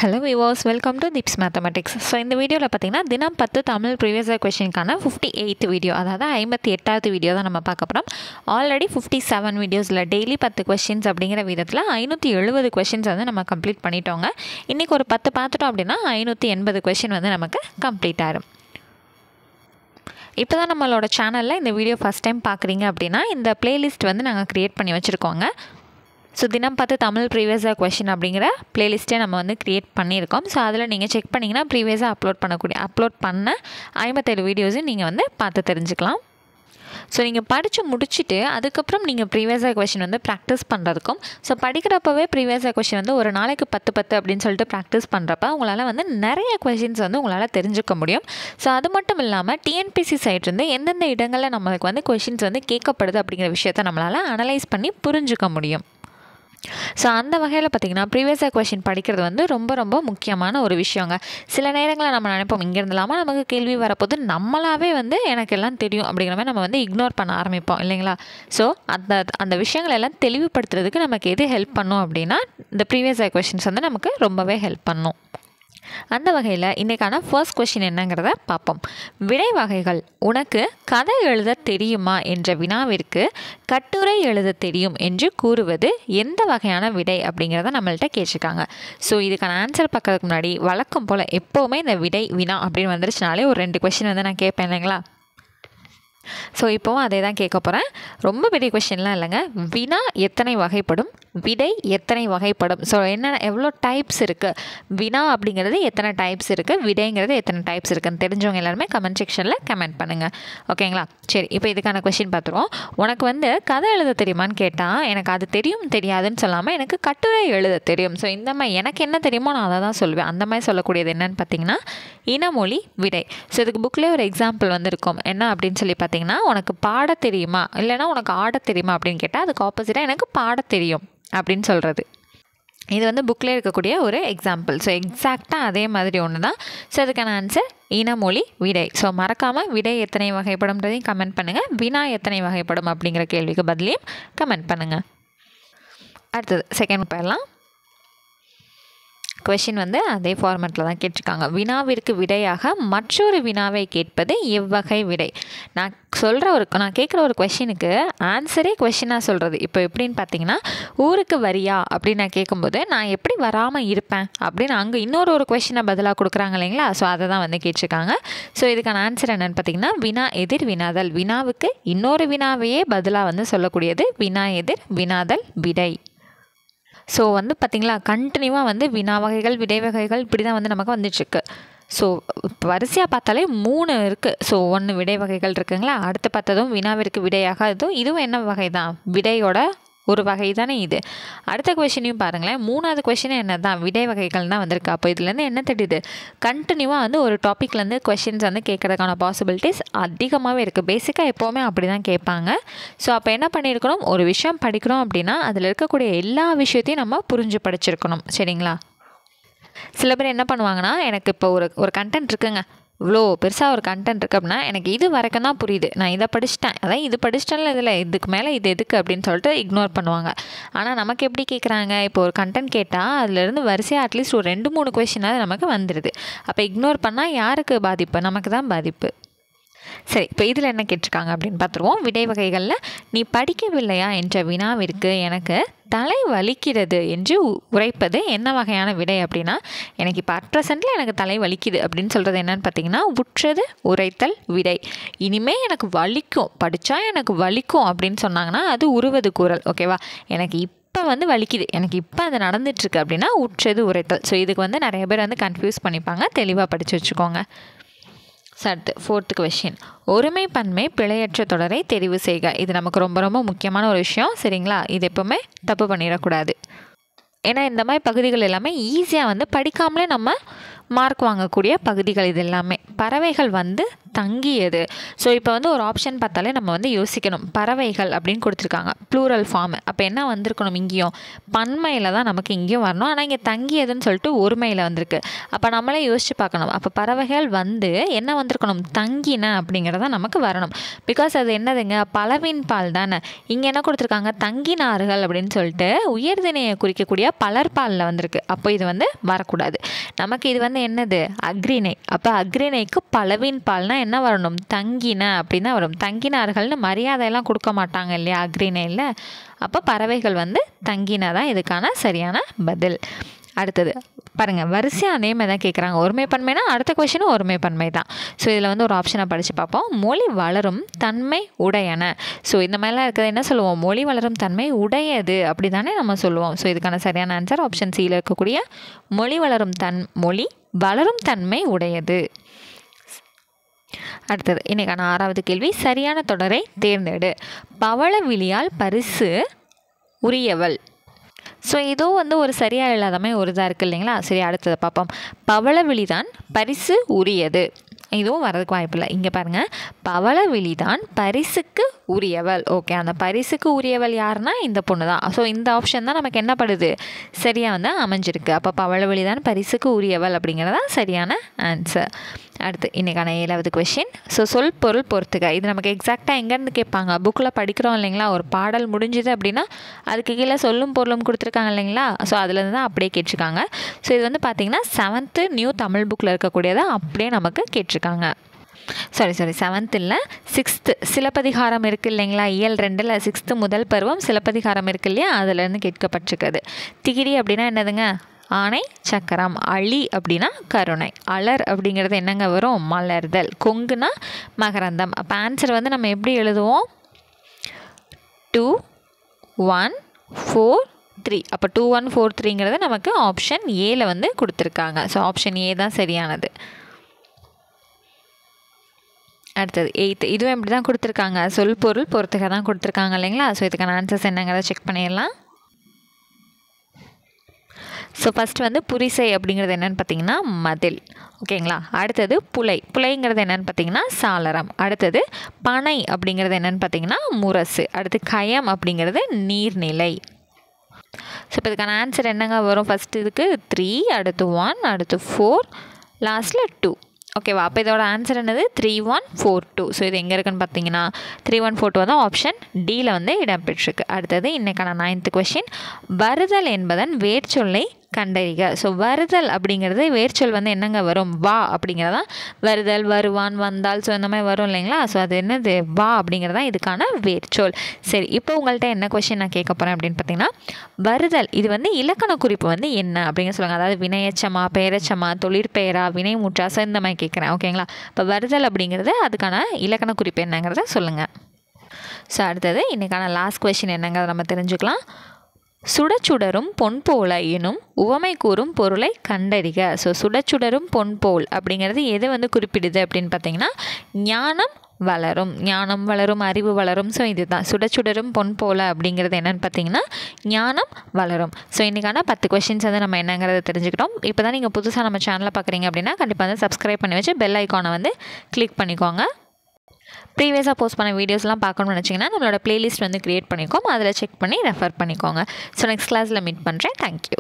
Hello viewers, welcome to Dips Mathematics. So இந்த வீடியோவில் பார்த்தீங்கன்னா தினம் 10 தமிழ் ப்ரீவியஸ் இயர் கொஸ்டினுக்கான 58th வீடியோ, அதாவது 58வது வீடியோ தான் நம்ம பார்க்க போகிறோம். ஆல்ரெடி 57 வீடியோஸில் டெய்லி 10 கொஸ்டின்ஸ் அப்படிங்கிற விதத்தில் 570 கொஸ்டின்ஸ் வந்து நம்ம கம்ப்ளீட் பண்ணிட்டோங்க. இன்றைக்கி ஒரு 10 பார்த்துட்டோம் அப்படின்னா 580 கொஸ்டின் வந்து நமக்கு கம்ப்ளீட் ஆகிடும். இப்போ தான் நம்மளோட சேனலில் இந்த வீடியோ ஃபஸ்ட் டைம் பார்க்குறீங்க அப்படின்னா இந்த பிளேலிஸ்ட் வந்து நாங்கள் க்ரியேட் பண்ணி வச்சுருக்கோங்க. ஸோ தினம் 10 தமிழ் ப்ரீவியஸாக கொஷின் அப்படிங்கிற பிளேலிஸ்ட்டே நம்ம வந்து க்ரியேட் பண்ணியிருக்கோம். ஸோ அதில் நீங்கள் செக் பண்ணிங்கன்னா ப்ரீவியஸாக அப்லோட் பண்ண 57 வீடியோஸும் நீங்கள் வந்து பார்த்து தெரிஞ்சுக்கலாம். ஸோ நீங்கள் படித்து முடிச்சுட்டு அதுக்கப்புறம் நீங்கள் ப்ரீவியஸாக கொஷின் வந்து ப்ராக்டிஸ் பண்ணுறதுக்கும், ஸோ படிக்கிறப்பவே ப்ரீவியஸாக கொஷின் வந்து ஒரு நாளைக்கு 10 அப்படின்னு சொல்லிட்டு ப்ராக்டிஸ் பண்ணுறப்ப உங்களால் வந்து நிறைய கொஷின்ஸ் வந்து உங்களால் தெரிஞ்சுக்க முடியும். ஸோ அது மட்டும் இல்லாமல் டிஎன்பிசி சைட்லேருந்து எந்தெந்த இடங்களில் நம்மளுக்கு வந்து கொஷின்ஸ் வந்து கேட்கப்படுது அப்படிங்கிற விஷயத்தை நம்மளால் அனலைஸ் பண்ணி புரிஞ்சுக்க முடியும். ஸோ அந்த வகையில் பார்த்திங்கன்னா ப்ரீவியஸாக கொஷின் படிக்கிறது வந்து ரொம்ப ரொம்ப முக்கியமான ஒரு விஷயங்க. சில நேரங்களில் நம்ம நினைப்போம் இங்கேருந்து இல்லாமல் நமக்கு கேள்வி வரப்போது நம்மளாவே வந்து எனக்கு எல்லாம் தெரியும் அப்படிங்கிற மாதிரி நம்ம வந்து இக்னோர் பண்ண ஆரம்பிப்போம் இல்லைங்களா. ஸோ அந்த விஷயங்கள் எல்லாம் தெளிவுபடுத்துறதுக்கு நமக்கு எது ஹெல்ப் பண்ணும் அப்படின்னா இந்த ப்ரீவியஸாக கொஷின்ஸ் வந்து நமக்கு ரொம்பவே ஹெல்ப் பண்ணும். அந்த வகையில் இன்றைக்கான ஃபர்ஸ்ட் கொஷின் என்னங்கிறத பார்ப்போம். விடை வகைகள். உனக்கு கதை எழுத தெரியுமா என்ற வினாவிற்கு கட்டுரை எழுத தெரியும் என்று கூறுவது எந்த வகையான விடை அப்படிங்கிறத நம்மள்கிட்ட கேட்டிருக்காங்க. ஸோ இதுக்கான ஆன்சர் பார்க்கறதுக்கு முன்னாடி வழக்கம் போல் எப்போவுமே இந்த விடை வினா அப்படின்னு வந்துருச்சுனாலே ஒரு 2 கொஷின் வந்து நான் கேட்பேன் இல்லைங்களா. ஸோ இப்போவும் அதே தான் கேட்க போகிறேன். ரொம்ப பெரிய கொஷின்லாம் இல்லைங்க. வினா எத்தனை வகைப்படும், விடை எத்தனை வகைப்படும், ஸோ என்னென்ன எவ்வளோ டைப்ஸ் இருக்குது, வினா அப்படிங்கிறது எத்தனை டைப்ஸ் இருக்குது, விடைங்கிறது எத்தனை டைப்ஸ் இருக்குதுன்னு தெரிஞ்சவங்க எல்லாருமே கமெண்ட் செக்ஷனில் கமெண்ட் பண்ணுங்கள். ஓகேங்களா. சரி, இப்போ இதுக்கான கொஷின் பார்த்துருவோம். உனக்கு வந்து கதை எழுத தெரியுமான்னு கேட்டால் எனக்கு அது தெரியும் தெரியாதுன்னு சொல்லாமல் எனக்கு கட்டுரை எழுத தெரியும். ஸோ இந்த மாதிரி எனக்கு என்ன தெரியுமோ நான் அதை தான் சொல்லுவேன். அந்த மாதிரி சொல்லக்கூடியது என்னன்னு பார்த்தீங்கன்னா இனமொழி விடை. ஸோ இதுக்கு புக்லேயே ஒரு எக்ஸாம்பிள் வந்து இருக்கும். என்ன அப்படின்னு சொல்லி பார்த்தீங்கன்னா உனக்கு பாட தெரியுமா இல்லைனா உனக்கு ஆட தெரியுமா அப்படின்னு கேட்டால் அதுக்கு ஆப்போசிட்டாக எனக்கு பாட தெரியும் அப்படின்னு சொல்கிறது. இது வந்து புக்கில் இருக்கக்கூடிய ஒரு எக்ஸாம்பிள். ஸோ எக்ஸாக்டாக அதே மாதிரி ஒன்று தான். ஸோ அதுக்கான ஆன்சர் இனமொழி விடை. ஸோ மறக்காமல் விடை எத்தனை வகைப்படும்ன்றதையும் கமெண்ட் பண்ணுங்கள், வினா எத்தனை வகைப்படும் அப்படிங்கிற கேள்விக்கு பதிலையும் கமெண்ட் பண்ணுங்கள். அடுத்தது செகண்ட் போயிடலாம். கொஷின் வந்து அதே ஃபார்மேட்டில் தான் கேட்டிருக்காங்க. வினாவிற்கு விடையாக மற்றொரு வினாவை கேட்பது எவ்வகை விடை. நான் கேட்குற ஒரு கொஷினுக்கு ஆன்சரே கொஷினாக சொல்கிறது. இப்போ எப்படின்னு பார்த்தீங்கன்னா ஊருக்கு வரியா அப்படின்னு நான் கேட்கும்போது நான் எப்படி வராமல் இருப்பேன் அப்படின்னு அங்கே இன்னொரு கொஷினை பதிலாக கொடுக்குறாங்க இல்லைங்களா. ஸோ அதை தான் வந்து கேட்டிருக்காங்க. ஸோ இதுக்கான ஆன்சர் என்னென்னு பார்த்தீங்கன்னா வினா எதிர் வினாதல். வினாவுக்கு இன்னொரு வினாவையே பதிலாக வந்து சொல்லக்கூடியது வினா எதிர் வினாதல் விடை. ஸோ வந்து பார்த்திங்களா கண்டினியூவாக வந்து வினா வகைகள் விடை வகைகள் இப்படி தான் வந்து நமக்கு வந்துட்டுருக்கு. ஸோ வரிசையாக பார்த்தாலே 3 இருக்குது. ஸோ 1 விடை வகைகள் இருக்குங்களா, அடுத்து பார்த்ததும் வினாவிற்கு விடையாக இதுவும் என்ன வகை தான், விடையோட ஒரு வகை தானே இது. அடுத்த கொஷினையும் பாருங்களேன். 3வது கொஷின் என்ன தான் விடை வகைகள் தான் வந்திருக்கு. அப்போ இதுலேருந்து என்ன தெரியுது, கண்டினியூவாக வந்து ஒரு டாப்பிக்லேருந்து கொஷின்ஸ் வந்து கேட்கறதுக்கான பாசிபிலிட்டிஸ் அதிகமாகவே இருக்குது. பேசிக்காக எப்போவுமே அப்படி தான் கேட்பாங்க. ஸோ அப்போ என்ன பண்ணியிருக்கணும், ஒரு விஷயம் படிக்கிறோம் அப்படின்னா அதில் இருக்கக்கூடிய எல்லா விஷயத்தையும் நம்ம புரிஞ்சு படிச்சிருக்கணும். சரிங்களா. சில பேர் என்ன பண்ணுவாங்கன்னா எனக்கு இப்போ ஒரு கண்டென்ட் இருக்குங்க, இவ்வளோ பெருசாக ஒரு கண்டென்ட் இருக்குது அப்படின்னா எனக்கு இது வரைக்கும் தான் புரியுது, நான் இதை படிச்சிட்டேன், அதான் இது படிச்சிட்டேன்ல, இதில் இதுக்கு மேலே இது எதுக்கு அப்படின்னு சொல்லிட்டு இக்னோர் பண்ணுவாங்க. ஆனால் நமக்கு எப்படி கேட்குறாங்க, இப்போ ஒரு கண்டென்ட் கேட்டால் அதுலேருந்து வரிசையாக அட்லீஸ்ட் ஒரு 2-3 கொஷினாவது நமக்கு வந்துடுது. அப்போ இக்னோர் பண்ணால் யாருக்கு பாதிப்பு, நமக்கு தான் பாதிப்பு. சரி, இப்போ இதில் என்ன கேட்டிருக்காங்க அப்படின்னு பார்த்துருவோம். விடை வகைகளில் நீ படிக்கவில்லையா என்ற வினாவிற்கு எனக்கு தலை வலிக்கிறது என்று உரைப்பது என்ன வகையான விடை அப்படின்னா எனக்கு இப்போ ப்ரெசென்ட்டில் எனக்கு தலை வலிக்குது அப்படின்னு சொல்கிறது என்னன்னு பார்த்தீங்கன்னா உற்றது உரைத்தல் விடை. இனிமேல் எனக்கு வலிக்கும், படித்தா எனக்கு வலிக்கும் அப்படின்னு சொன்னாங்கன்னா அது உருவது கூறல். ஓகேவா. எனக்கு இப்போ வந்து வலிக்குது, எனக்கு இப்போ அது நடந்துட்டுருக்கு அப்படின்னா உற்றது உரைத்தல். ஸோ இதுக்கு வந்து நிறைய பேர் வந்து கன்ஃபியூஸ் பண்ணிப்பாங்க, தெளிவாக படித்து வச்சுக்கோங்க. அடுத்து 4th கொஷின். ஒருமை பன்மை பிழையற்ற தொடரை தெரிவு செய்க. இது நமக்கு ரொம்ப ரொம்ப முக்கியமான ஒரு விஷயம். சரிங்களா. இது எப்போவுமே தப்பு பண்ணிடக்கூடாது. ஏன்னா இந்த மாதிரி பகுதிகள் எல்லாமே ஈஸியாக வந்து படிக்காமலே நம்ம மார்க் வாங்கக்கூடிய பகுதிகள். இது எல்லாமே பறவைகள் வந்து தங்கியது. ஸோ இப்போ வந்து ஒரு ஆப்ஷன் பார்த்தாலே நம்ம வந்து யோசிக்கணும். பறவைகள் அப்படின்னு கொடுத்துருக்காங்க, ப்ளூரல் ஃபார்ம். அப்போ என்ன வந்திருக்கணும், இங்கேயும் பன்மையில் தான் நமக்கு இங்கேயும் வரணும். ஆனால் இங்கே தங்கியதுன்னு சொல்லிட்டு ஒருமையில் வந்திருக்கு. அப்போ நம்மளே யோசிச்சு பார்க்கணும். அப்போ பறவைகள் வந்து என்ன வந்திருக்கணும், தங்கின அப்படிங்கிறத நமக்கு வரணும். பிகாஸ் அது என்னதுங்க, பலவின் பால் தானே. இங்கே என்ன கொடுத்துருக்காங்க, தங்கினார்கள் அப்படின்னு சொல்லிட்டு உயர்திணையை குறிக்கக்கூடிய பலர்பாலில் வந்திருக்கு. அப்போ இது வந்து வரக்கூடாது. நமக்கு இது வந்து என்னது, அக்ரிணை. அப்போ அக்ரிணைக்கு பலவின் பால்னால் என்ன வரணும், தங்கின அப்படின்னு தான் வரும். தங்கினார்கள்னு மரியாதையெல்லாம் கொடுக்க மாட்டாங்க இல்லையா அக்ரிணையில். அப்போ பறவைகள் வந்து தங்கின தான் இதுக்கான சரியான பதில். அடுத்தது பாருங்கள், வரிசையாக அதே மாதிரி தான் கேட்குறாங்க. ஒருமை பன்மைனா அடுத்த கொஷினும் ஒருமை பன்மை தான். ஸோ இதில் வந்து ஒரு ஆப்ஷனை படித்து பார்ப்போம். மொழி வளரும் தன்மை உடையன. ஸோ இந்த மாதிரிலாம் இருக்கிறது என்ன சொல்லுவோம், மொழி வளரும் தன்மை உடையது அப்படி தானே நம்ம சொல்லுவோம். ஸோ இதுக்கான சரியான ஆன்சர் ஆப்ஷன் சியில் இருக்கக்கூடிய மொழி வளரும் தன்மை உடையது. அடுத்தது இன்றைக்கான 6வது கேள்வி, சரியான தொடரை தேர்ந்தெடு. பவள விழியால் பரிசு உரியவள். ஸோ இதுவும் வந்து ஒரு சரியாக இல்லாதமே ஒரு இதாக இருக்குது இல்லைங்களா. சரி, அடுத்ததை பார்ப்போம். பவளவிழி தான் பரிசு உரியது. இதுவும் வரதுக்கு வாய்ப்பில்லை. இங்கே பாருங்கள், பவளவிழி தான் பரிசுக்கு உரியவள். ஓகே, அந்த பரிசுக்கு உரியவள் யாருன்னா இந்த பொண்ணு தான். ஸோ இந்த ஆப்ஷன் தான் நமக்கு என்ன படுது, சரியாக வந்து அமைஞ்சிருக்கு. அப்போ பவளவிழி தான் பரிசுக்கு உரியவள் அப்படிங்கிறதான் சரியான ஆன்சர். அடுத்து இன்றைக்கான 7வது கொஷின். ஸோ சொல் பொருள் பொறுத்துக்க. இது நமக்கு எக்ஸாக்டாக எங்கேருந்து கேட்பாங்க, புக்கில் படிக்கிறோம் இல்லைங்களா. ஒரு பாடல் முடிஞ்சுது அப்படின்னா அதுக்கு கீழே சொல்லும் பொருளும் கொடுத்துருக்காங்க இல்லைங்களா. ஸோ அதுலேருந்து தான் அப்படியே கேட்டிருக்காங்க. ஸோ இது வந்து பார்த்திங்கன்னா 7th நியூ தமிழ் புக்கில் இருக்கக்கூடியதை அப்படியே நமக்கு கேட்டிருக்காங்க. சாரி 7th இல்லை, 6th சிலப்பதிகாரம் இருக்குது இல்லைங்களா. இயல் 2ல் 6th முதல் பருவம் சிலப்பதிகாரம் இருக்குது இல்லையா, அதுலேருந்து கேட்கப்பட்டிருக்குது. திகிரி அப்படின்னா என்னதுங்க, ஆணை சக்கரம். அழி அப்படின்னா கருணை. அலர் அப்படிங்கிறது என்னங்க வரும், மலர்தல். கொங்குனா மகரந்தம். அப்போ ஆன்சர் வந்து நம்ம எப்படி எழுதுவோம், 2 1 4 3. அப்போ 2 1 4 3ங்கிறது நமக்கு ஆப்ஷன் ஏல வந்து கொடுத்துருக்காங்க. ஸோ ஆப்ஷன் ஏ தான் சரியானது. அடுத்தது 8th, இதுவும் எப்படி தான் கொடுத்துருக்காங்க, சொல் பொருள் பொறுத்துக்க தான் கொடுத்துருக்காங்க இல்லைங்களா. ஸோ இதுக்கான ஆன்சர்ஸ் என்னங்கிறத செக் பண்ணிடலாம். ஸோ ஃபஸ்ட்டு வந்து புரிசை அப்படிங்கிறது என்னென்னு பார்த்தீங்கன்னா மதில். ஓகேங்களா. அடுத்தது புலைங்கிறது என்னென்னு பார்த்தீங்கன்னா சாளரம். அடுத்தது பனை அப்படிங்கிறது என்னென்னு பார்த்தீங்கன்னா முரசு. அடுத்து கயம் அப்படிங்கிறது நீர்நிலை. ஸோ இப்போ இதுக்கான ஆன்சர் என்னங்க வரும், ஃபஸ்ட்டு இதுக்கு 3, அடுத்து 1, அடுத்து 4, லாஸ்ட்டில் 2. ஓகேவா. அப்போ இதோட ஆன்சர் என்னது, 3 1 4 2. ஸோ இது எங்கே இருக்குன்னு பார்த்தீங்கன்னா 3 1 4 2 வந்து ஆப்ஷன் டியில் வந்து இடம்பெற்றிருக்கு. அடுத்தது இன்றைக்கான 9th கொஷின். வருதல் என்பதன் வேர்ச்சொல்லை கண்டறிக. ஸோ வருதல் அப்படிங்கிறது வேர்ச்சொல் வந்து என்னங்க வரும், வா அப்படிங்கிறதா. வருதல், வருவான், வந்தால், ஸோ இந்த மாதிரி வரும் இல்லைங்களா. ஸோ அது என்னது, வா அப்படிங்கிறதா இதுக்கான வேர்ச்சொல். சரி, இப்போ உங்கள்கிட்ட என்ன கொஷின் நான் கேட்க போகிறேன் அப்படின்னு பார்த்தீங்கன்னா, வருதல் இது வந்து இலக்கண குறிப்பு வந்து என்ன அப்படிங்கிற சொல்லுங்கள். அதாவது வினையச்சமா, பெயரச்சமா, தொழிற்பெயரா, வினைமுற்றா, ஸோ இந்த மாதிரி கேட்குறேன். ஓகேங்களா. இப்போ வருதல் அப்படிங்கிறது அதுக்கான இலக்கண குறிப்பு என்னங்கிறத சொல்லுங்கள். ஸோ அடுத்தது இன்றைக்கான லாஸ்ட் கொஷின் என்னங்கிறத நம்ம தெரிஞ்சுக்கலாம். சுடச்சுடரும் பொன் போல எனும் உவமை கூறும் பொருளை கண்டறிக. ஸோ சுடச்சுடரும் பொன் போல் அப்படிங்கிறது எது வந்து குறிப்பிடுது அப்படின்னு பார்த்தீங்கன்னா, ஞானம் வளரும், அறிவு வளரும். ஸோ இதுதான் சுடச்சுடரும் பொன் போல அப்படிங்கிறது என்னென்னு பார்த்தீங்கன்னா ஞானம் வளரும். ஸோ இன்றைக்கான 10 கொஷின்ஸ் வந்து நம்ம என்னங்கிறத தெரிஞ்சுக்கிட்டோம். இப்போ தான் நீங்கள் புதுசாக நம்ம சேனலை பார்க்குறீங்க அப்படின்னா கண்டிப்பாக வந்து சப்ஸ்கிரைப் பண்ணி வச்சு பெல் ஐக்கானை வந்து கிளிக் பண்ணிக்கோங்க. ப்ரீவியஸாக போஸ்ட் பண்ண வீடியோஸ்லாம் பார்க்கணும்னு நினச்சிங்கன்னா நம்மளோட பிளேலிஸ்ட் வந்து க்ரியேட் பண்ணிக்கோம். அதில் செக் பண்ணி ரெஃபர் பண்ணிக்கோங்க. ஸோ நெக்ஸ்ட் கிளாஸில் மீட் பண்ணுறேன். தேங்க்யூ.